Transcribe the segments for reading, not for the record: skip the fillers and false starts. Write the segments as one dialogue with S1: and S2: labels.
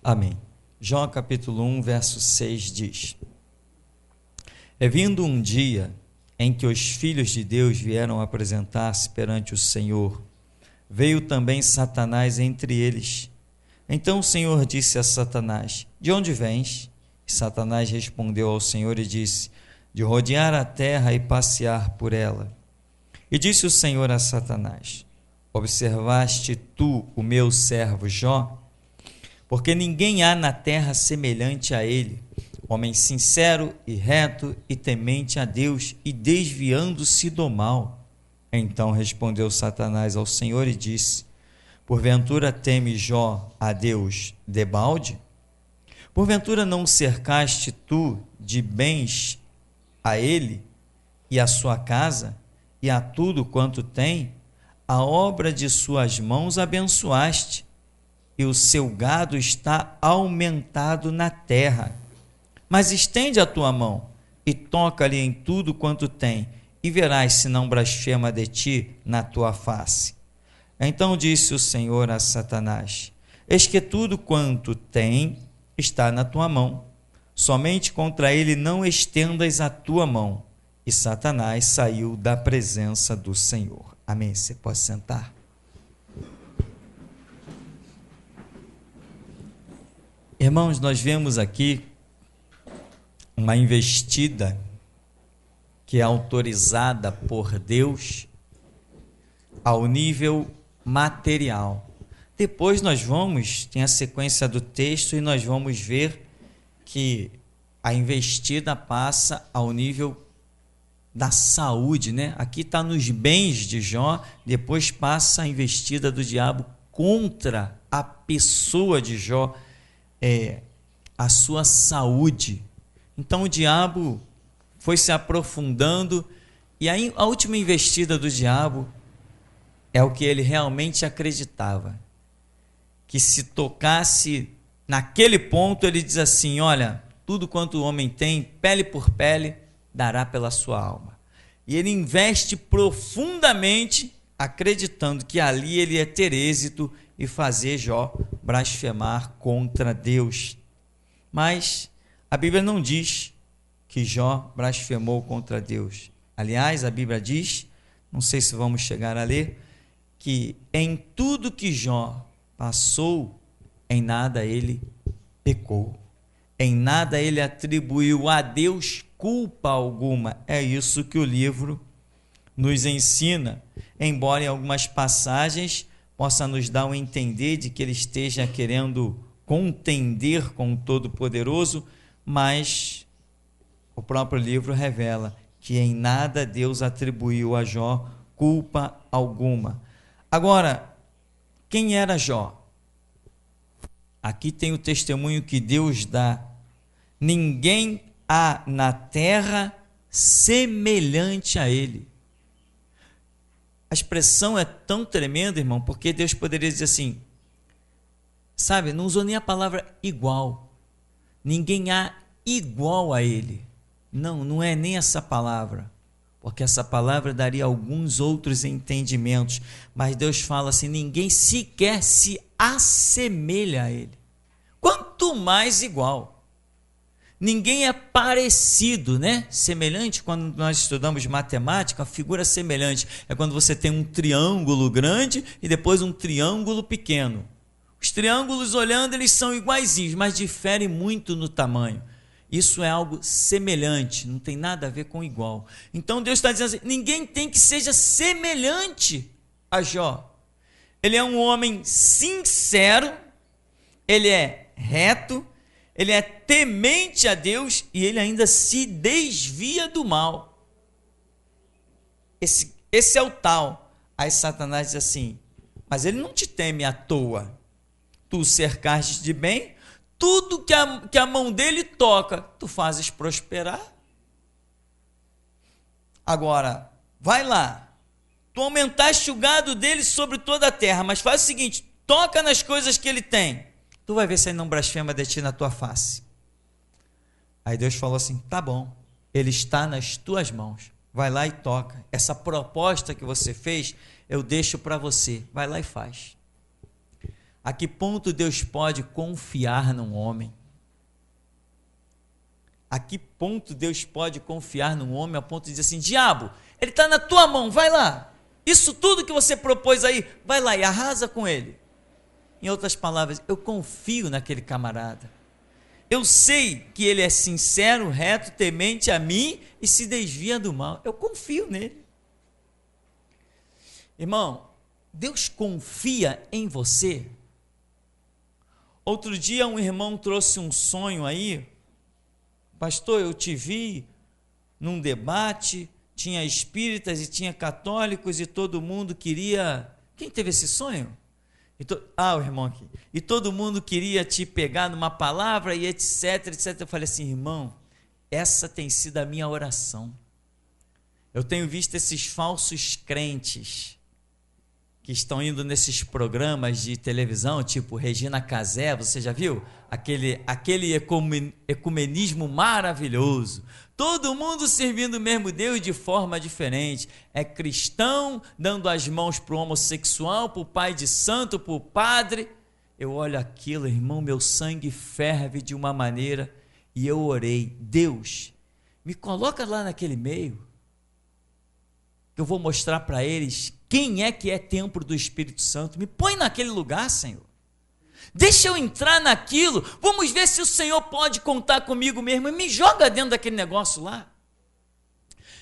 S1: Amém. Jó capítulo 1, verso 6 diz: É vindo um dia em que os filhos de Deus vieram apresentar-se perante o Senhor, veio também Satanás entre eles. Então o Senhor disse a Satanás: De onde vens? E Satanás respondeu ao Senhor e disse: De rodear a terra e passear por ela. E disse o Senhor a Satanás: Observaste tu o meu servo Jó? Porque ninguém há na terra semelhante a ele, homem sincero e reto e temente a Deus e desviando-se do mal. Então respondeu Satanás ao Senhor e disse: Porventura teme Jó a Deus debalde? Porventura não cercaste tu de bens a ele e a sua casa e a tudo quanto tem? A obra de suas mãos abençoaste, e o seu gado está aumentado na terra. Mas estende a tua mão e toca-lhe em tudo quanto tem, e verás se não blasfema de ti na tua face. Então disse o Senhor a Satanás: Eis que tudo quanto tem está na tua mão, somente contra ele não estendas a tua mão. E Satanás saiu da presença do Senhor. Amém. Você pode sentar. Irmãos, nós vemos aqui uma investida que é autorizada por Deus ao nível material. Depois tem a sequência do texto e nós vamos ver que a investida passa ao nível da saúde, né? Aqui está nos bens de Jó, depois passa a investida do diabo contra a pessoa de Jó, a sua saúde. Então o diabo foi se aprofundando, e aí a última investida do diabo é o que ele realmente acreditava, que se tocasse naquele ponto, ele diz assim: olha, tudo quanto o homem tem, pele por pele, dará pela sua alma. E ele investe profundamente, acreditando que ali ele ia ter êxito e fazer Jó blasfemar contra Deus. Mas a Bíblia não diz que Jó blasfemou contra Deus. Aliás, a Bíblia diz, não sei se vamos chegar a ler, que em tudo que Jó passou, em nada ele pecou, em nada ele atribuiu a Deus culpa alguma. É isso que o livro nos ensina, embora em algumas passagens possa nos dar um entender de que ele esteja querendo contender com o Todo-Poderoso, mas o próprio livro revela que em nada Deus atribuiu a Jó culpa alguma. Agora, quem era Jó? Aqui tem o testemunho que Deus dá: ninguém há na terra semelhante a ele. A expressão é tão tremenda, irmão, porque Deus poderia dizer assim, sabe, não usou nem a palavra igual. Ninguém há igual a ele. Não, não é nem essa palavra, porque essa palavra daria alguns outros entendimentos, mas Deus fala assim: ninguém sequer se assemelha a ele, quanto mais igual. Ninguém é parecido, né? Semelhante, quando nós estudamos matemática, a figura semelhante é quando você tem um triângulo grande e depois um triângulo pequeno. Os triângulos, olhando, eles são iguaizinhos, mas diferem muito no tamanho. Isso é algo semelhante, não tem nada a ver com igual. Então Deus está dizendo assim: ninguém tem que seja semelhante a Jó. Ele é um homem sincero, ele é reto, ele é temente a Deus e ele ainda se desvia do mal. Esse é o tal. Aí Satanás diz assim: mas ele não te teme à toa. Tu o cercaste de bem, tudo que a mão dele toca, tu fazes prosperar. Agora, vai lá, tu aumentaste o gado dele sobre toda a terra, mas faz o seguinte: toca nas coisas que ele tem, tu vai ver se ele não blasfema de ti na tua face. Aí Deus falou assim: tá bom, ele está nas tuas mãos, vai lá e toca. Essa proposta que você fez, eu deixo para você, vai lá e faz. A que ponto Deus pode confiar num homem? A que ponto Deus pode confiar num homem a ponto de dizer assim, diabo, ele está na tua mão, vai lá. Isso tudo que você propôs aí, vai lá e arrasa com ele. Em outras palavras, eu confio naquele camarada. Eu sei que ele é sincero, reto, temente a mim e se desvia do mal. Eu confio nele. Irmão, Deus confia em você? Outro dia um irmão trouxe um sonho aí. Pastor, eu te vi num debate, tinha espíritas e tinha católicos e todo mundo queria... Quem teve esse sonho? O irmão aqui. E todo mundo queria te pegar numa palavra e etc, etc. Eu falei assim, irmão, essa tem sido a minha oração. Eu tenho visto esses falsos crentes que estão indo nesses programas de televisão, tipo Regina Casé, você já viu? Aquele ecumenismo maravilhoso. Todo mundo servindo o mesmo Deus de forma diferente. É cristão dando as mãos para o homossexual, para o pai de santo, para o padre. Eu olho aquilo, irmão, meu sangue ferve de uma maneira e eu orei. Deus, me coloca lá naquele meio, que eu vou mostrar para eles quem é que é templo do Espírito Santo. Me põe naquele lugar, Senhor. Deixa eu entrar naquilo. Vamos ver se o Senhor pode contar comigo mesmo. E me joga dentro daquele negócio lá.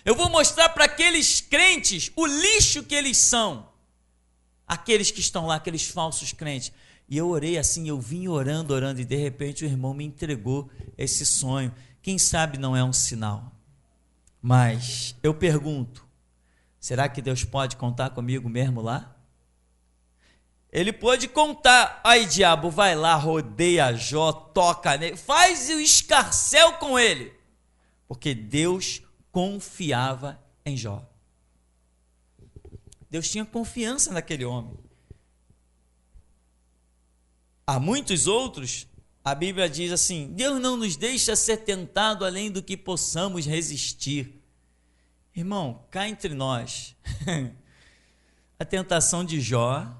S1: Eu vou mostrar para aqueles crentes o lixo que eles são. Aqueles que estão lá, aqueles falsos crentes. E eu orei assim, eu vim orando, e de repente o irmão me entregou esse sonho. Quem sabe não é um sinal. Mas eu pergunto, será que Deus pode contar comigo mesmo lá? Ele pode contar. Aí, diabo, vai lá, rodeia Jó, toca nele, faz o escarcéu com ele. Porque Deus confiava em Jó. Deus tinha confiança naquele homem. Há muitos outros, a Bíblia diz assim, Deus não nos deixa ser tentado além do que possamos resistir. Irmão, cá entre nós, a tentação de Jó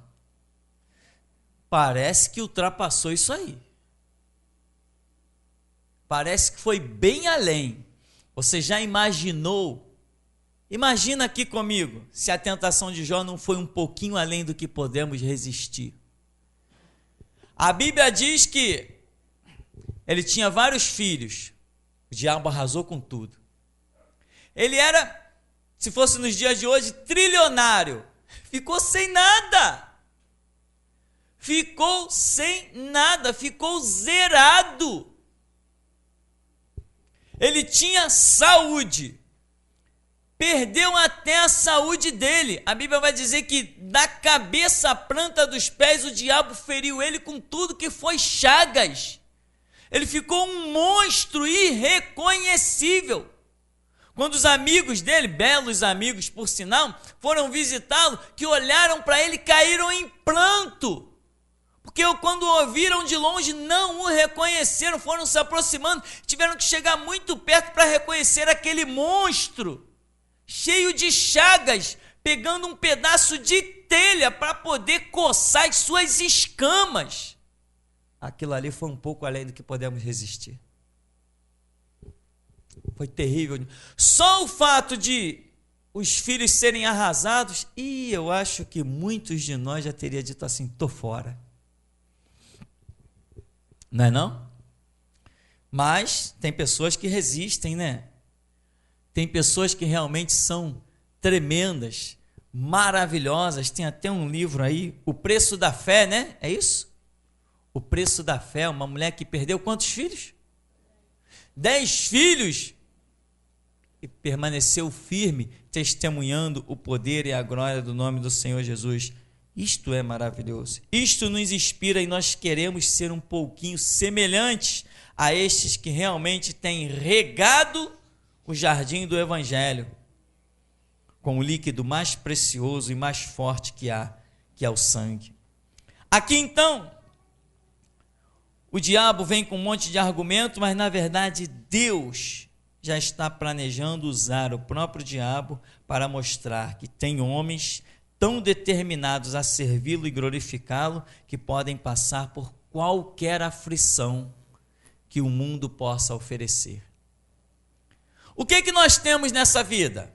S1: parece que ultrapassou isso aí. Parece que foi bem além. Você já imaginou? Imagina aqui comigo, se a tentação de Jó não foi um pouquinho além do que podemos resistir. A Bíblia diz que ele tinha vários filhos. O diabo arrasou com tudo. Ele era, se fosse nos dias de hoje, trilionário. Ficou sem nada. Ficou sem nada, ficou zerado. Ele tinha saúde. Perdeu até a saúde dele. A Bíblia vai dizer que da cabeça à planta dos pés o diabo feriu ele com tudo que foi chagas. Ele ficou um monstro irreconhecível. Quando os amigos dele, belos amigos por sinal, foram visitá-lo, que olharam para ele e caíram em pranto. Porque quando o ouviram de longe, não o reconheceram, foram se aproximando, tiveram que chegar muito perto para reconhecer aquele monstro, cheio de chagas, pegando um pedaço de telha para poder coçar as suas escamas. Aquilo ali foi um pouco além do que podemos resistir. Foi terrível. Só o fato de os filhos serem arrasados, e eu acho que muitos de nós já teriam dito assim, tô fora. Não é não? Mas tem pessoas que resistem, né? Tem pessoas que realmente são tremendas, maravilhosas. Tem até um livro aí, O Preço da Fé, né? É isso? O Preço da Fé, uma mulher que perdeu quantos filhos? 10 filhos. E permaneceu firme, testemunhando o poder e a glória do nome do Senhor Jesus. Isto é maravilhoso. Isto nos inspira e nós queremos ser um pouquinho semelhantes a estes que realmente têm regado o jardim do Evangelho com o líquido mais precioso e mais forte que há, que é o sangue. Aqui então, o diabo vem com um monte de argumento, mas na verdade Deus já está planejando usar o próprio diabo para mostrar que tem homens, tão determinados a servi-lo e glorificá-lo, que podem passar por qualquer aflição que o mundo possa oferecer. O que que nós temos nessa vida?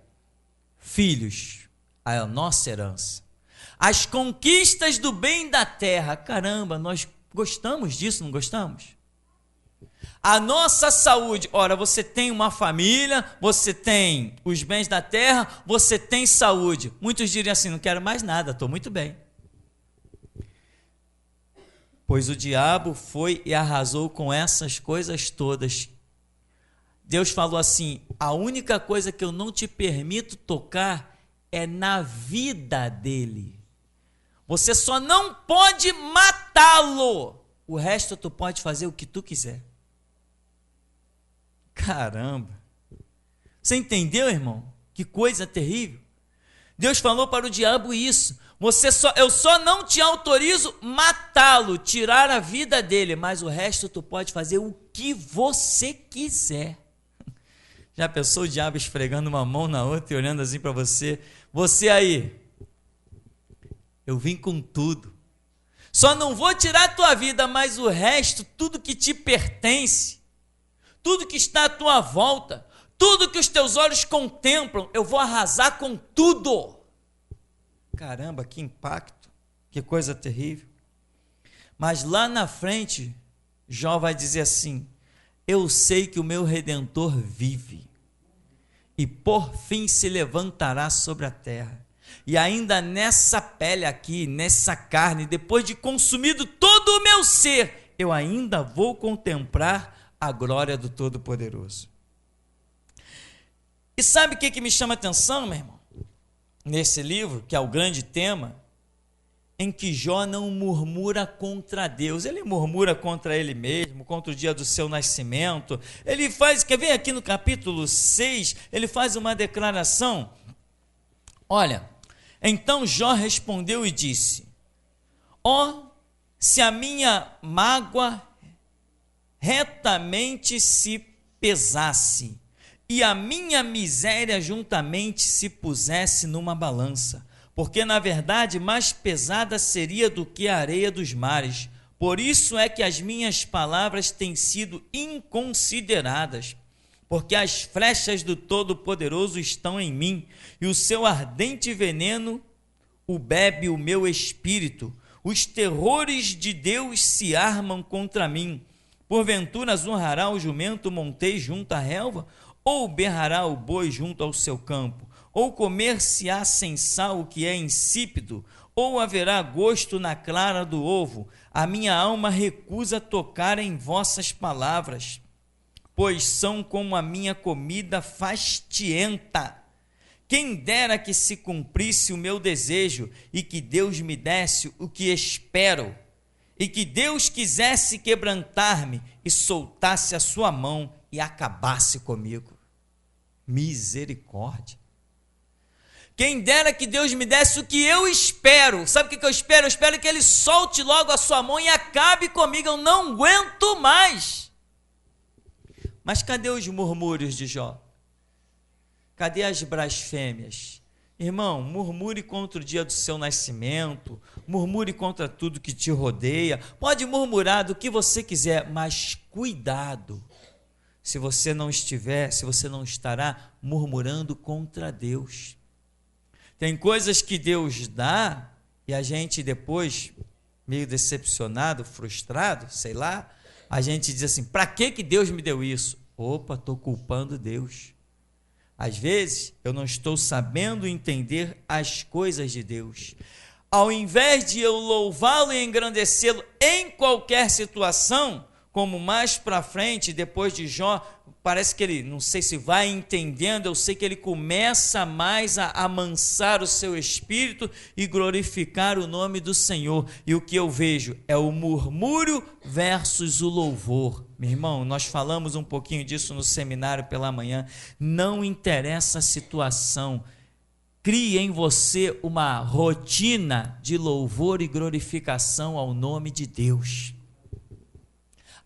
S1: Filhos, a nossa herança. As conquistas do bem da terra. Caramba, nós gostamos disso, não gostamos? A nossa saúde. Ora, você tem uma família, você tem os bens da terra, você tem saúde. Muitos diriam assim, não quero mais nada, estou muito bem. Pois o diabo foi e arrasou com essas coisas todas. Deus falou assim, a única coisa que eu não te permito tocar é na vida dele. Você só não pode matá-lo. O resto tu pode fazer o que tu quiser. Caramba! Você entendeu, irmão? Que coisa terrível. Deus falou para o diabo isso. Eu só não te autorizo matá-lo, tirar a vida dele, mas o resto tu pode fazer o que você quiser. Já pensou o diabo esfregando uma mão na outra e olhando assim para você? Você aí, eu vim com tudo. Só não vou tirar a tua vida, mas o resto, tudo que te pertence, tudo que está à tua volta, tudo que os teus olhos contemplam, eu vou arrasar com tudo. Caramba, que impacto, que coisa terrível. Mas lá na frente, Jó vai dizer assim, eu sei que o meu Redentor vive, e por fim se levantará sobre a terra. E ainda nessa pele aqui, nessa carne, depois de consumido todo o meu ser, eu ainda vou contemplar a glória do Todo-Poderoso. E sabe o que me chama a atenção, meu irmão? Nesse livro, que é o grande tema, em que Jó não murmura contra Deus, ele murmura contra ele mesmo, contra o dia do seu nascimento. Ele faz, quer ver aqui no capítulo 6, ele faz uma declaração. Olha, então Jó respondeu e disse, se a minha mágoa retamente se pesasse, e a minha miséria juntamente se pusesse numa balança, porque na verdade mais pesada seria do que a areia dos mares. Por isso é que as minhas palavras têm sido inconsideradas, porque as flechas do Todo-Poderoso estão em mim, e o seu ardente veneno o bebe o meu espírito. Os terrores de Deus se armam contra mim. Porventura zurrará o jumento montei junto à relva, ou berrará o boi junto ao seu campo, ou comer-se-á sem sal o que é insípido, ou haverá gosto na clara do ovo. A minha alma recusa tocar em vossas palavras, pois são como a minha comida fastienta. Quem dera que se cumprisse o meu desejo, e que Deus me desse o que espero, e que Deus quisesse quebrantar-me, e soltasse a sua mão, e acabasse comigo. Misericórdia. Quem dera que Deus me desse o que eu espero. Sabe o que eu espero? Eu espero que Ele solte logo a sua mão e acabe comigo. Eu não aguento mais. Mas cadê os murmúrios de Jó? Cadê as blasfêmias? Irmão, murmure contra o dia do seu nascimento, murmure contra tudo que te rodeia, pode murmurar do que você quiser, mas cuidado, se você não estará murmurando contra Deus. Tem coisas que Deus dá e a gente depois, meio decepcionado, frustrado, sei lá, a gente diz assim, para que Deus me deu isso? Opa, estou culpando Deus. Às vezes, eu não estou sabendo entender as coisas de Deus. Ao invés de eu louvá-lo e engrandecê-lo em qualquer situação, como mais para frente, depois de Jó, parece que ele, não sei se vai entendendo, eu sei que ele começa mais a amansar o seu espírito e glorificar o nome do Senhor. E o que eu vejo é o murmúrio versus o louvor. Meu irmão, nós falamos um pouquinho disso no seminário pela manhã. Não interessa a situação, crie em você uma rotina de louvor e glorificação ao nome de Deus.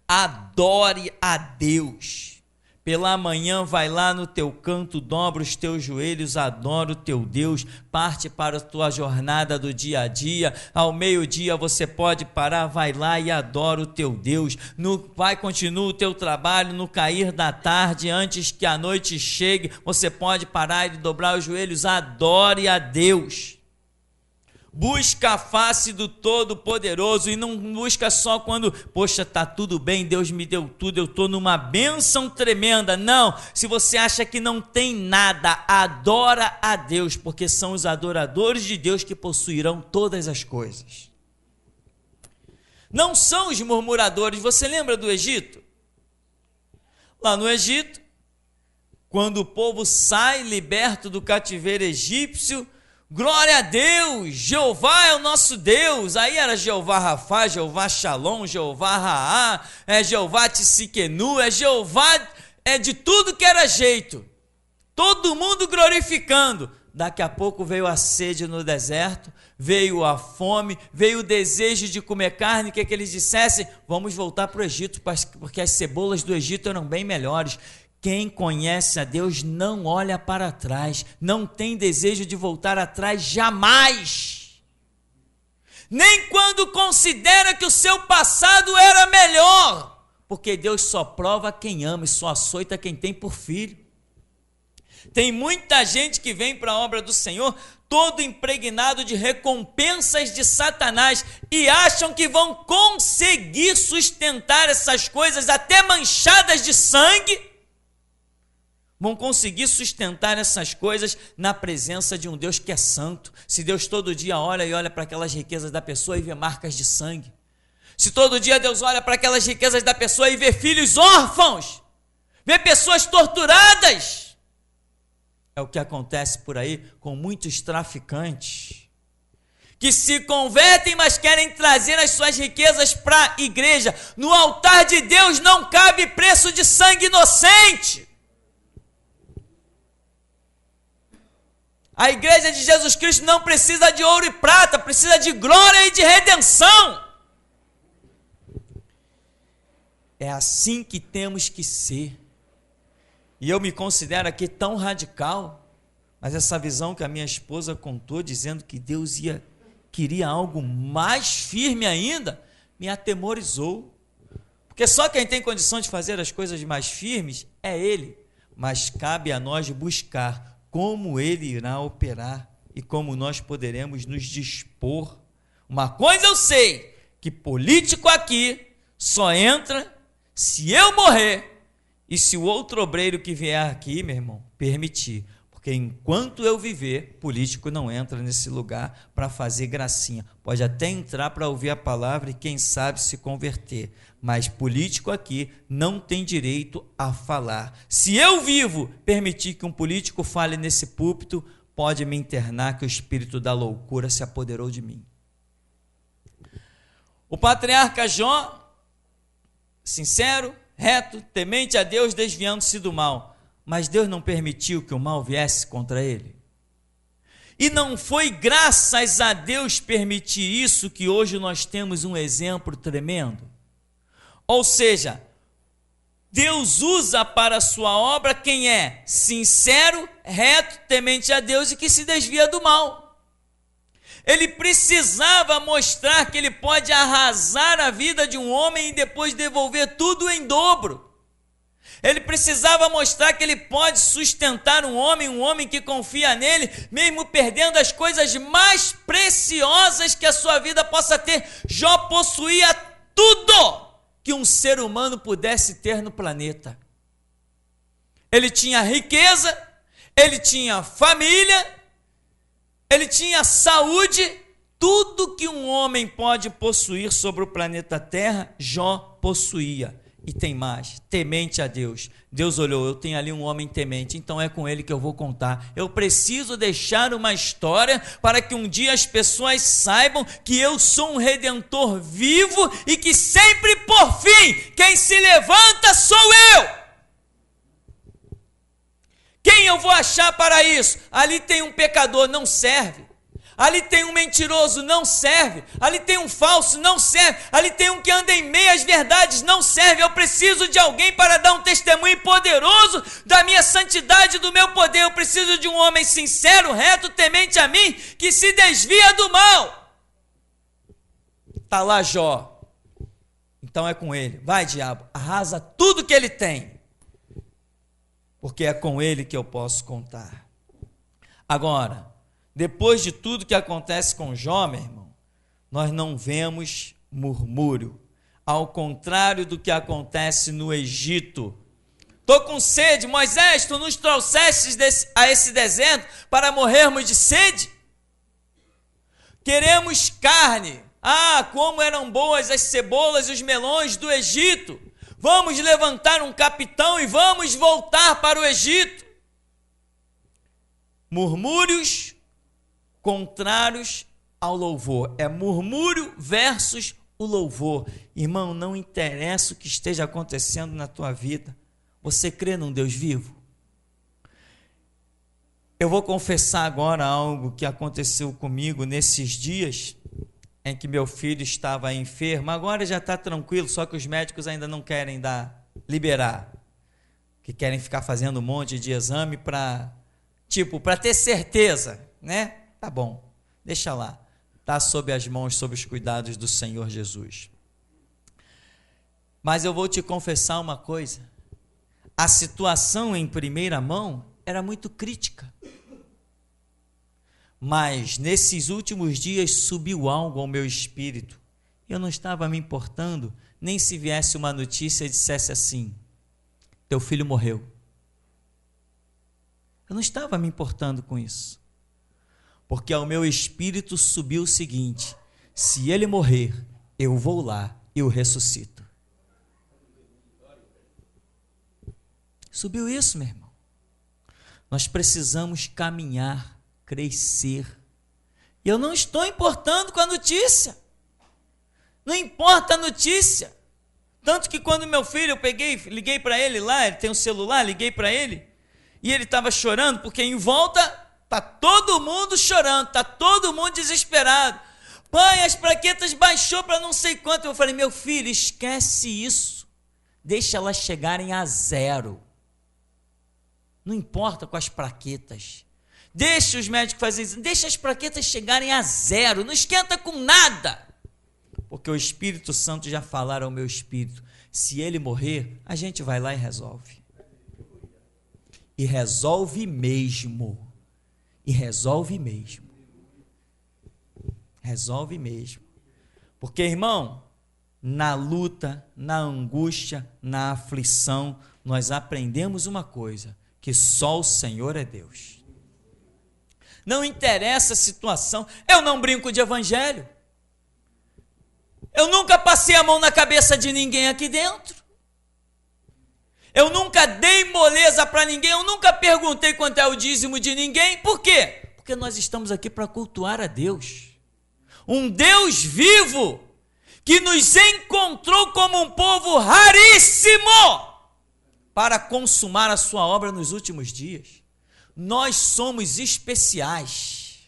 S1: Adore a Deus Pela manhã vai lá no teu canto, dobra os teus joelhos, adora o teu Deus, parte para a tua jornada do dia a dia. Ao meio-dia você pode parar, vai lá e adora o teu Deus. Continua o teu trabalho, no cair da tarde, antes que a noite chegue, você pode parar e dobrar os joelhos, adore a Deus. Busca a face do Todo-Poderoso e não busca só quando, poxa, está tudo bem, Deus me deu tudo, eu estou numa bênção tremenda. Não, se você acha que não tem nada, adora a Deus, porque são os adoradores de Deus que possuirão todas as coisas. Não são os murmuradores. Você lembra do Egito? Lá no Egito, quando o povo sai liberto do cativeiro egípcio, glória a Deus, Jeová é o nosso Deus. Aí era Jeová Rafá, Jeová Shalom, Jeová Raá, Jeová Tsiquenu, Jeová, de tudo que era jeito, todo mundo glorificando. Daqui a pouco veio a sede no deserto, veio a fome, veio o desejo de comer carne, que eles dissessem, vamos voltar para o Egito, porque as cebolas do Egito eram bem melhores. Quem conhece a Deus não olha para trás, não tem desejo de voltar atrás jamais. Nem quando considera que o seu passado era melhor, porque Deus só prova quem ama e só açoita quem tem por filho. Tem muita gente que vem para a obra do Senhor todo impregnado de recompensas de Satanás e acham que vão conseguir sustentar essas coisas até manchadas de sangue. Vão conseguir sustentar essas coisas na presença de um Deus que é santo. Se Deus todo dia olha para aquelas riquezas da pessoa e vê marcas de sangue. Se todo dia Deus olha para aquelas riquezas da pessoa e vê filhos órfãos, vê pessoas torturadas. É o que acontece por aí com muitos traficantes, que se convertem, mas querem trazer as suas riquezas para a igreja. No altar de Deus não cabe preço de sangue inocente. A igreja de Jesus Cristo não precisa de ouro e prata, precisa de glória e de redenção. É assim que temos que ser. E eu me considero aqui tão radical, mas essa visão que a minha esposa contou, dizendo que Deus queria algo mais firme ainda, me atemorizou. Porque só quem tem condição de fazer as coisas mais firmes é Ele. Mas cabe a nós buscar como Ele irá operar e como nós poderemos nos dispor. Uma coisa eu sei, que político aqui só entra se eu morrer e se o outro obreiro que vier aqui, meu irmão, permitir. Porque enquanto eu viver, político não entra nesse lugar para fazer gracinha. Pode até entrar para ouvir a palavra e quem sabe se converter. Mas político aqui não tem direito a falar. Se eu vivo, permitir que um político fale nesse púlpito, pode me internar que o espírito da loucura se apoderou de mim. O patriarca Jó, sincero, reto, temente a Deus, desviando-se do mal. Mas Deus não permitiu que o mal viesse contra ele. E não foi graças a Deus permitir isso que hoje nós temos um exemplo tremendo. Ou seja, Deus usa para a sua obra quem é sincero, reto, temente a Deus e que se desvia do mal. Ele precisava mostrar que ele pode arrasar a vida de um homem e depois devolver tudo em dobro. Ele precisava mostrar que ele pode sustentar um homem que confia nele, mesmo perdendo as coisas mais preciosas que a sua vida possa ter. Jó possuía tudo que um ser humano pudesse ter no planeta. Ele tinha riqueza, ele tinha família, ele tinha saúde, tudo que um homem pode possuir sobre o planeta Terra, Jó possuía. E tem mais, temente a Deus. Deus olhou, eu tenho ali um homem temente, então é com ele que eu vou contar. Eu preciso deixar uma história para que um dia as pessoas saibam que eu sou um redentor vivo e que sempre por fim, quem se levanta sou eu. Quem eu vou achar para isso? Ali tem um pecador, não serve. Ali tem um mentiroso, não serve. Ali tem um falso, não serve. Ali tem um que anda em meias verdades, não serve. Eu preciso de alguém para dar um testemunho poderoso da minha santidade, do meu poder. Eu preciso de um homem sincero, reto, temente a mim, que se desvia do mal. Está lá Jó. Então é com ele. Vai, diabo, arrasa tudo que ele tem, porque é com ele que eu posso contar. Agora, depois de tudo que acontece com Jó, meu irmão, nós não vemos murmúrio, ao contrário do que acontece no Egito. Estou com sede, Moisés, tu nos trouxestes a esse deserto para morrermos de sede? Queremos carne. Ah, como eram boas as cebolas e os melões do Egito. Vamos levantar um capitão e vamos voltar para o Egito. Murmúrios contrários ao louvor. É murmúrio versus o louvor. Irmão, não interessa o que esteja acontecendo na tua vida. Você crê num Deus vivo? Eu vou confessar agora algo que aconteceu comigo nesses dias em que meu filho estava enfermo. Agora já está tranquilo, só que os médicos ainda não querem liberar, que querem ficar fazendo um monte de exame para ter certeza, né? Tá bom, deixa lá, está sob as mãos, sob os cuidados do Senhor Jesus. Mas eu vou te confessar uma coisa, a situação em primeira mão era muito crítica. Mas nesses últimos dias subiu algo ao meu espírito. Eu não estava me importando, nem se viesse uma notícia e dissesse assim: teu filho morreu. Eu não estava me importando com isso. Porque ao meu espírito subiu o seguinte: se ele morrer, eu vou lá e o ressuscito. Subiu isso, meu irmão. Nós precisamos caminhar, crescer. E eu não estou importando com a notícia. Não importa a notícia. Tanto que quando meu filho, eu liguei para ele lá, ele tem um celular, liguei para ele, e ele estava chorando, porque em volta está todo mundo chorando, está todo mundo desesperado. Pai, as plaquetas baixou para não sei quanto. Eu falei: meu filho, esquece isso. Deixa elas chegarem a 0. Não importa com as plaquetas. Deixa os médicos fazerem isso, deixa as plaquetas chegarem a 0, não esquenta com nada, porque o Espírito Santo já falaram ao meu espírito: se ele morrer, a gente vai lá e resolve. E resolve mesmo. E resolve mesmo. Resolve mesmo. Porque, irmão, na luta, na angústia, na aflição, nós aprendemos uma coisa: que só o Senhor é Deus. Não interessa a situação. Eu não brinco de evangelho. Eu nunca passei a mão na cabeça de ninguém aqui dentro. Eu nunca dei moleza para ninguém. Eu nunca perguntei quanto é o dízimo de ninguém. Por quê? Porque nós estamos aqui para cultuar a Deus. Um Deus vivo que nos encontrou como um povo raríssimo para consumar a sua obra nos últimos dias. Nós somos especiais.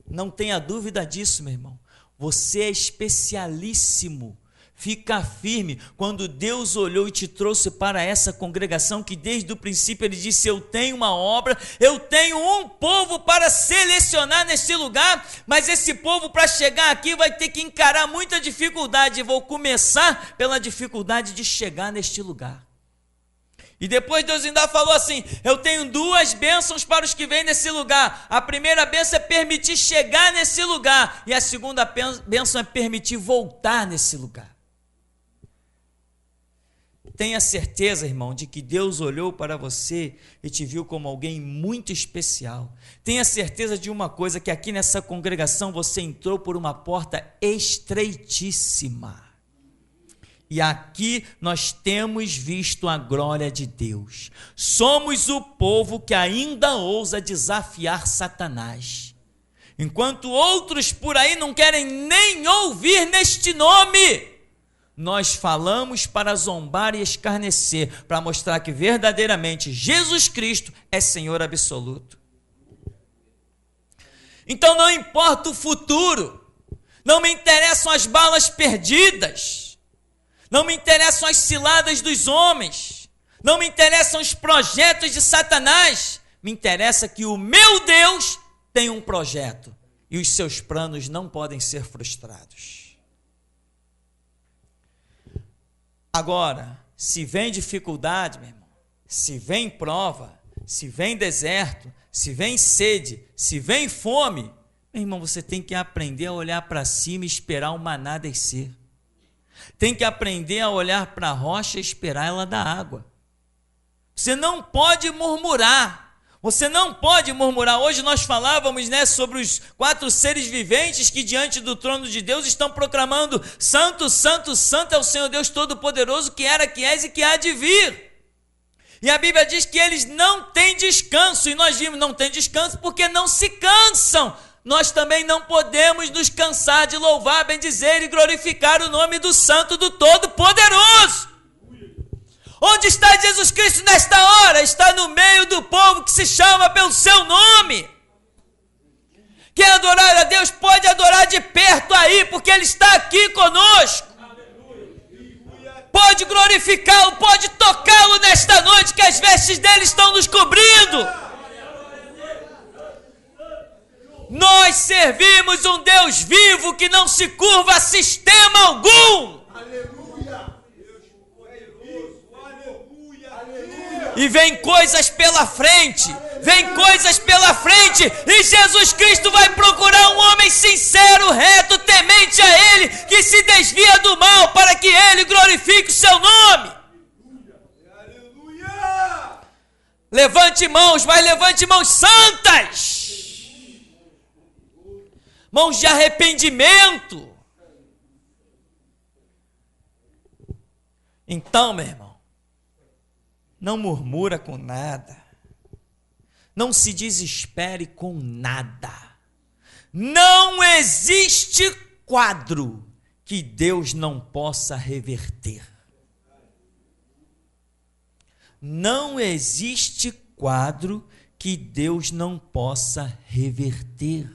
S1: Não tenha dúvida disso, meu irmão. Você é especialíssimo. Fica firme. Quando Deus olhou e te trouxe para essa congregação, que desde o princípio Ele disse: eu tenho uma obra, eu tenho um povo para selecionar nesse lugar, mas esse povo, para chegar aqui, vai ter que encarar muita dificuldade. E vou começar pela dificuldade de chegar neste lugar. E depois Deus ainda falou assim: eu tenho 2 bênçãos para os que vêm nesse lugar. A primeira bênção é permitir chegar nesse lugar, e a segunda bênção é permitir voltar nesse lugar. Tenha certeza, irmão, de que Deus olhou para você e te viu como alguém muito especial. Tenha certeza de uma coisa: que aqui nessa congregação você entrou por uma porta estreitíssima. E aqui nós temos visto a glória de Deus. Somos o povo que ainda ousa desafiar Satanás. Enquanto outros por aí não querem nem ouvir neste nome, nós falamos para zombar e escarnecer, para mostrar que verdadeiramente Jesus Cristo é Senhor absoluto. Então não importa o futuro, não me interessam as balas perdidas, não me interessam as ciladas dos homens, não me interessam os projetos de Satanás, me interessa que o meu Deus tem um projeto e os seus planos não podem ser frustrados. Agora, se vem dificuldade, meu irmão, se vem prova, se vem deserto, se vem sede, se vem fome, meu irmão, você tem que aprender a olhar para cima e esperar o maná descer. Tem que aprender a olhar para a rocha e esperar ela dar água. Você não pode murmurar. Você não pode murmurar. Hoje nós falávamos, sobre os 4 seres viventes que diante do trono de Deus estão proclamando: Santo, Santo, Santo é o Senhor Deus Todo-Poderoso, que era, que és e que há de vir. E a Bíblia diz que eles não têm descanso, e nós vimos, não têm descanso porque não se cansam. Nós também não podemos nos cansar de louvar, bendizer e glorificar o nome do Santo, do Todo-Poderoso. Onde está Jesus Cristo nesta hora? Está no meio do povo que se chama pelo seu nome. Quer adorar a Deus, pode adorar de perto aí, porque Ele está aqui conosco. Pode glorificá-lo, pode tocá-lo nesta noite, que as vestes dele estão nos cobrindo. Nós servimos um Deus vivo que não se curva a sistema algum. E vem coisas pela frente, e Jesus Cristo vai procurar um homem sincero, reto, temente a Ele, que se desvia do mal, para que Ele glorifique o seu nome. Levante mãos, mas levante mãos santas, mãos de arrependimento. Então, meu irmão, não murmura com nada, não se desespere com nada. Não existe quadro que Deus não possa reverter. Não existe quadro que Deus não possa reverter.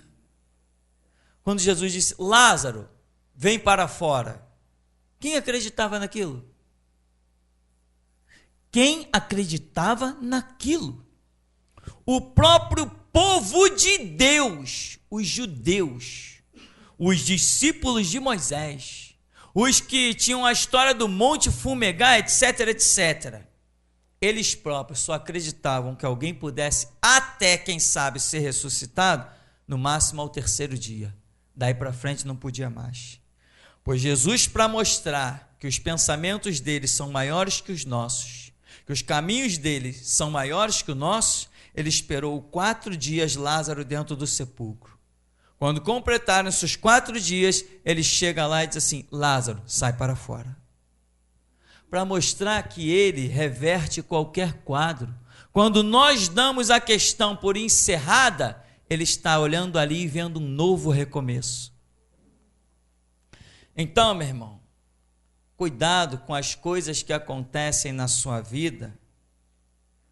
S1: Quando Jesus disse: Lázaro, vem para fora, quem acreditava naquilo? Quem acreditava naquilo? O próprio povo de Deus, os judeus, os discípulos de Moisés, os que tinham a história do Monte Fumegar, etc, etc. Eles próprios só acreditavam que alguém pudesse, até quem sabe, ser ressuscitado, no máximo ao 3º dia. Daí para frente não podia mais. Pois Jesus, para mostrar que os pensamentos deles são maiores que os nossos, que os caminhos dele são maiores que o nosso, ele esperou 4 dias Lázaro dentro do sepulcro. Quando completaram-se os 4 dias, ele chega lá e diz assim: Lázaro, sai para fora. Para mostrar que ele reverte qualquer quadro. Quando nós damos a questão por encerrada, ele está olhando ali e vendo um novo recomeço. Então, meu irmão, cuidado com as coisas que acontecem na sua vida,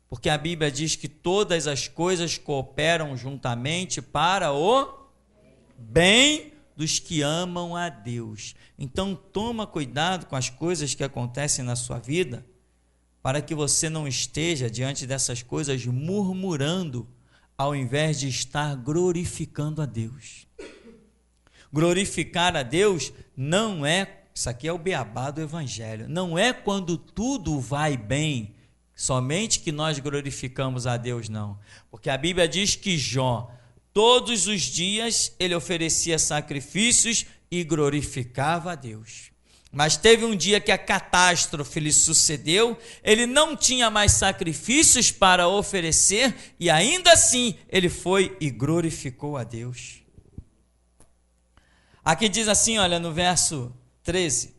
S1: porque a Bíblia diz que todas as coisas cooperam juntamente para o bem dos que amam a Deus. Então toma cuidado com as coisas que acontecem na sua vida, para que você não esteja diante dessas coisas murmurando, ao invés de estar glorificando a Deus. Glorificar a Deus não é, isso aqui é o beabá do Evangelho, não é quando tudo vai bem, somente que nós glorificamos a Deus, não. Porque a Bíblia diz que Jó, todos os dias, ele oferecia sacrifícios e glorificava a Deus. Mas teve um dia que a catástrofe lhe sucedeu, ele não tinha mais sacrifícios para oferecer, e ainda assim ele foi e glorificou a Deus. Aqui diz assim, olha, no verso 13: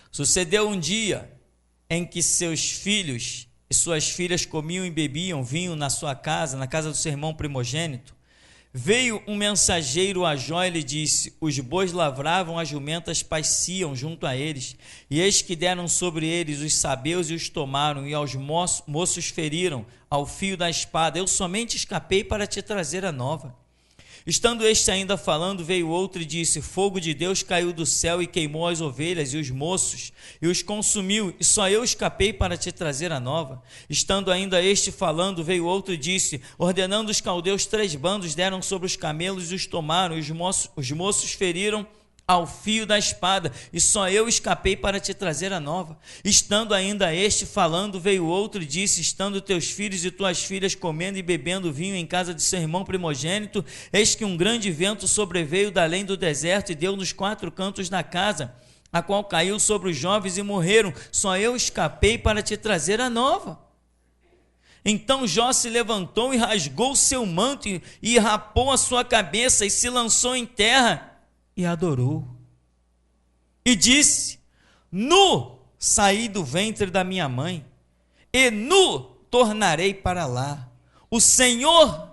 S1: sucedeu um dia em que seus filhos e suas filhas comiam e bebiam vinho na sua casa, na casa do seu irmão primogênito. Veio um mensageiro a Jó e lhe disse: os bois lavravam, as jumentas pasciam junto a eles, e eis que deram sobre eles os sabeus e os tomaram, e aos moços feriram ao fio da espada. Eu somente escapei para te trazer a nova. Estando este ainda falando, veio outro e disse: fogo de Deus caiu do céu e queimou as ovelhas e os moços, e os consumiu, e só eu escapei para te trazer a nova. Estando ainda este falando, veio outro e disse: ordenando os caldeus 3 bandos, deram sobre os camelos e os tomaram, e os moços feriram ao fio da espada, e só eu escapei para te trazer a nova. Estando ainda este falando, veio outro e disse: estando teus filhos e tuas filhas comendo e bebendo vinho em casa de seu irmão primogênito, eis que um grande vento sobreveio da além do deserto e deu nos 4 cantos da casa, a qual caiu sobre os jovens e morreram, só eu escapei para te trazer a nova. Então Jó se levantou e rasgou o seu manto e rapou a sua cabeça e se lançou em terra e adorou, e disse: nu saí do ventre da minha mãe, e nu tornarei para lá. O Senhor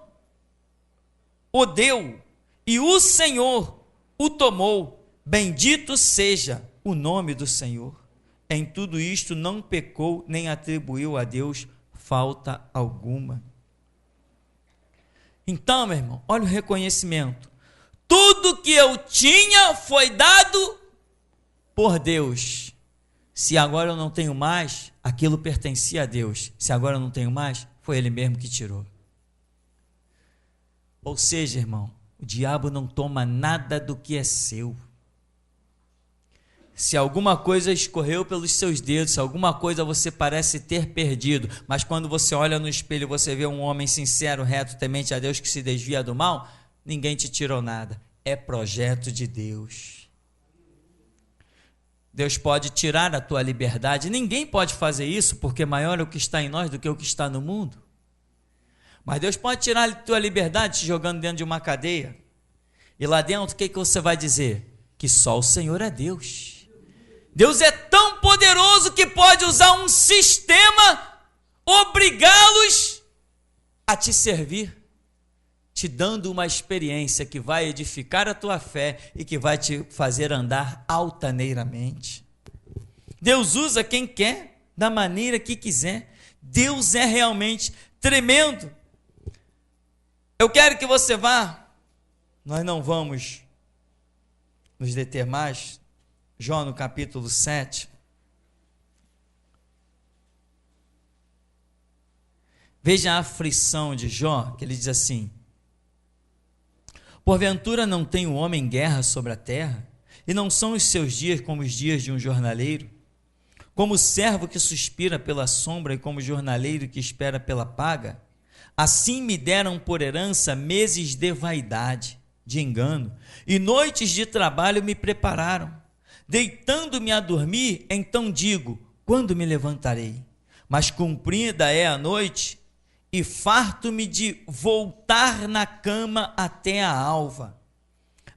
S1: o deu, e o Senhor o tomou. Bendito seja o nome do Senhor. Em tudo isto não pecou, nem atribuiu a Deus falta alguma. Então, meu irmão, olha o reconhecimento. Tudo que eu tinha foi dado por Deus. Se agora eu não tenho mais, aquilo pertencia a Deus. Se agora eu não tenho mais, foi Ele mesmo que tirou. Ou seja, irmão, o diabo não toma nada do que é seu. Se alguma coisa escorreu pelos seus dedos, se alguma coisa você parece ter perdido, mas quando você olha no espelho você vê um homem sincero, reto, temente a Deus, que se desvia do mal, ninguém te tirou nada. É projeto de Deus. Deus pode tirar a tua liberdade. Ninguém pode fazer isso, porque maior é o que está em nós do que o que está no mundo. Mas Deus pode tirar a tua liberdade te jogando dentro de uma cadeia. E lá dentro, o que você vai dizer? Que só o Senhor é Deus. Deus é tão poderoso que pode usar um sistema, obrigá-los a te servir, te dando uma experiência que vai edificar a tua fé e que vai te fazer andar altaneiramente. Deus usa quem quer, da maneira que quiser. Deus é realmente tremendo. Eu quero que você vá, nós não vamos nos deter mais, Jó no capítulo 7. Veja a aflição de Jó, que ele diz assim: porventura não tem o homem guerra sobre a terra, e não são os seus dias como os dias de um jornaleiro? Como o servo que suspira pela sombra e como o jornaleiro que espera pela paga? Assim me deram por herança meses de vaidade, de engano, e noites de trabalho me prepararam. Deitando-me a dormir, então digo: quando me levantarei? Mas cumprida é a noite, e farto-me de voltar na cama até a alva.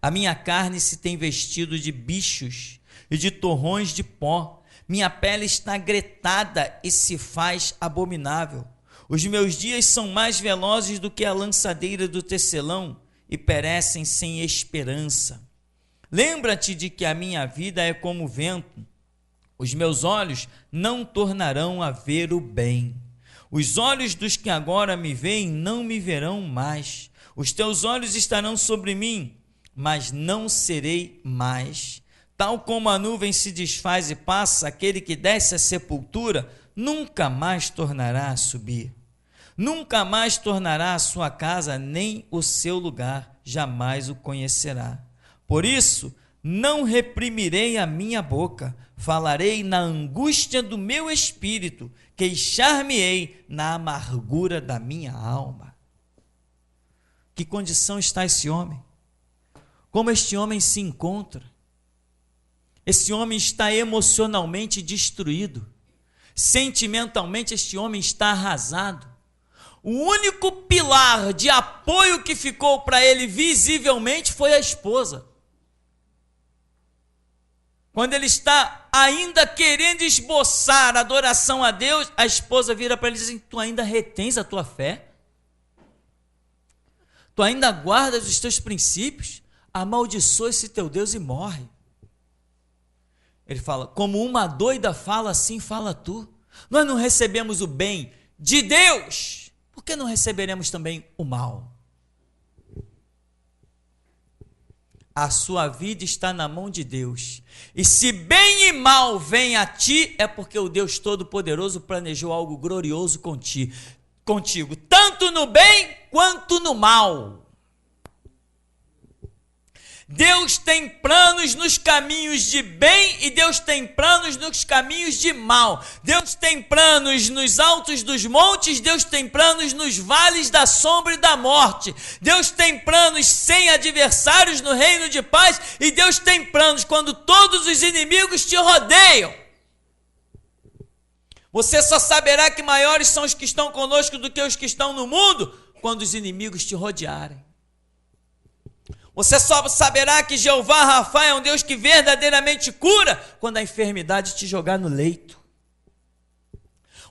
S1: A minha carne se tem vestido de bichos e de torrões de pó. Minha pele está gretada e se faz abominável. Os meus dias são mais velozes do que a lançadeira do tecelão e perecem sem esperança. Lembra-te de que a minha vida é como o vento. Os meus olhos não tornarão a ver o bem. Os olhos dos que agora me veem não me verão mais. Os teus olhos estarão sobre mim, mas não serei mais. Tal como a nuvem se desfaz e passa, aquele que desce à sepultura nunca mais tornará a subir. Nunca mais tornará a sua casa, nem o seu lugar, jamais o conhecerá. Por isso, não reprimirei a minha boca, falarei na angústia do meu espírito, queixar-me-ei na amargura da minha alma. Que condição está esse homem? Como este homem se encontra? Esse homem está emocionalmente destruído, sentimentalmente este homem está arrasado. O único pilar de apoio que ficou para ele visivelmente foi a esposa. Quando ele está ainda querendo esboçar adoração a Deus, a esposa vira para ele e diz assim: tu ainda retens a tua fé? Tu ainda guardas os teus princípios? Amaldiçoa esse teu Deus e morre. Ele fala: como uma doida fala, assim fala tu. Nós não recebemos o bem de Deus, por que não receberemos também o mal? A sua vida está na mão de Deus. E se bem e mal vem a ti, é porque o Deus Todo-Poderoso planejou algo glorioso contigo, tanto no bem quanto no mal. Deus tem planos nos caminhos de bem e Deus tem planos nos caminhos de mal. Deus tem planos nos altos dos montes, Deus tem planos nos vales da sombra e da morte. Deus tem planos sem adversários no reino de paz e Deus tem planos quando todos os inimigos te rodeiam. Você só saberá que maiores são os que estão conosco do que os que estão no mundo quando os inimigos te rodearem. Você só saberá que Jeová Rafa é um Deus que verdadeiramente cura quando a enfermidade te jogar no leito.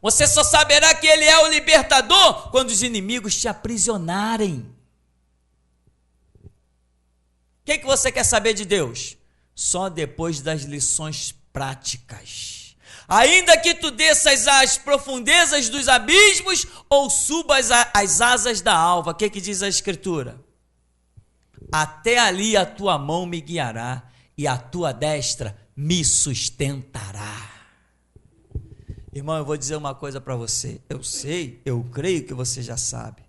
S1: Você só saberá que Ele é o libertador quando os inimigos te aprisionarem. O que você quer saber de Deus? Só depois das lições práticas. Ainda que tu desças às profundezas dos abismos ou subas às asas da alva. O que diz a Escritura? Até ali a tua mão me guiará e a tua destra me sustentará. Irmão, eu vou dizer uma coisa para você. Eu sei, eu creio que você já sabe.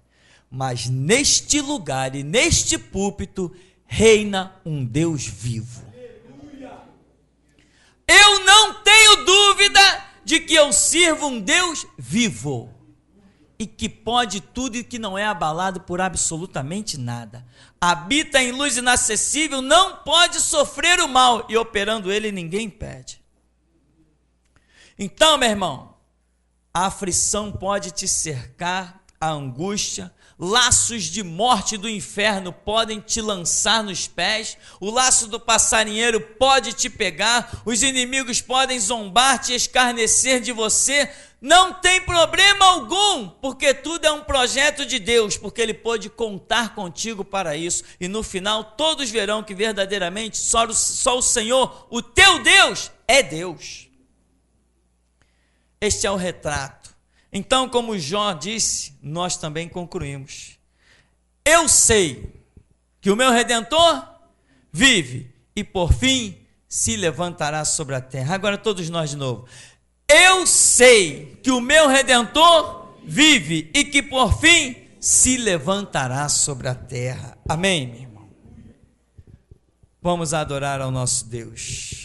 S1: Mas neste lugar e neste púlpito reina um Deus vivo. Eu não tenho dúvida de que eu sirvo um Deus vivo. E que pode tudo e que não é abalado por absolutamente nada. Habita em luz inacessível, não pode sofrer o mal, e operando ele ninguém impede. Então, meu irmão, a aflição pode te cercar, a angústia, laços de morte do inferno podem te lançar nos pés, o laço do passarinheiro pode te pegar, os inimigos podem zombar-te e escarnecer de você. Não tem problema algum, porque tudo é um projeto de Deus, porque Ele pôde contar contigo para isso, e no final todos verão que verdadeiramente só o Senhor, o teu Deus, é Deus. Este é o retrato. Então, como Jó disse, nós também concluímos. Eu sei que o meu Redentor vive, e por fim se levantará sobre a terra. Agora todos nós de novo. Eu sei que o meu Redentor vive e que por fim se levantará sobre a terra. Amém, meu irmão? Vamos adorar ao nosso Deus.